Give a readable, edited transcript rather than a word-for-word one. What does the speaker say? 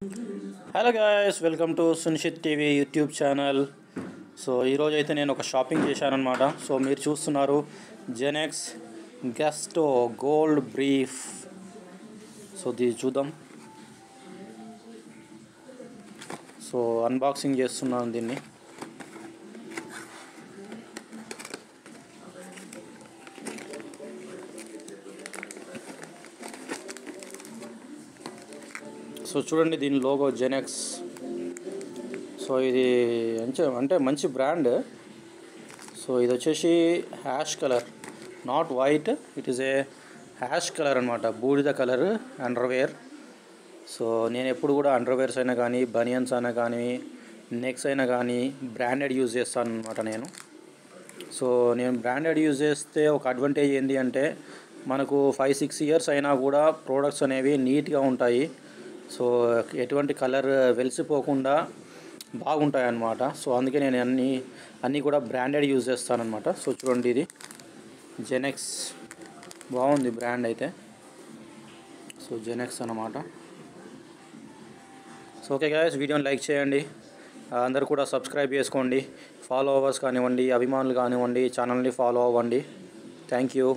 Hello guys, welcome to Sunishith TV YouTube channel. So ఈరోజు అయితే నేను ఒక షాపింగ్ చేశానన్నమాట. సో మీరు చూస్తున్నారు జెనెక్స్ గెస్టో గోల్డ్ బ్రీఫ్. సో దీన్ని చూద్దాం. సో అన్బాక్సింగ్ చేస్తున్నాను దీన్ని. సో చూడండి, దీని లోగో జెనెక్స్. సో ఇది అంటే మంచి బ్రాండ్. సో ఇది వచ్చేసి ash colour, not white, it is a ash colour అనమాట, బూడిద కలర్ అండర్వేర్. సో నేను ఎప్పుడు కూడా అండర్వేర్స్ అయినా కానీ, బనియన్స్ అయినా కానీ, నెక్స్ అయినా కానీ బ్రాండెడ్ యూజ్ చేస్తాను అనమాట నేను. సో నేను బ్రాండెడ్ యూజ్ చేస్తే ఒక అడ్వాంటేజ్ ఏంటి అంటే, మనకు 5-6 ఇయర్స్ అయినా కూడా ప్రోడక్ట్స్ అనేవి నీట్గా ఉంటాయి. సో ఎటువంటి కలర్ వెలిసిపోకుండా బాగుంటాయి అన్నమాట. సో అందుకే నేను అన్నీ కూడా బ్రాండెడ్ యూజ్ చేస్తానన్నమాట. సో చూడండి, ఇది జెనెక్స్, బాగుంది బ్రాండ్ అయితే. సో జెనెక్స్ అన్నమాట. సో ఓకే గాయస్, వీడియోని లైక్ చేయండి, అందరూ కూడా సబ్స్క్రైబ్ చేసుకోండి. ఫాలోవర్స్ కానివ్వండి, అభిమానులు కానివ్వండి, ఛానల్ని ఫాలో అవ్వండి. Thank you.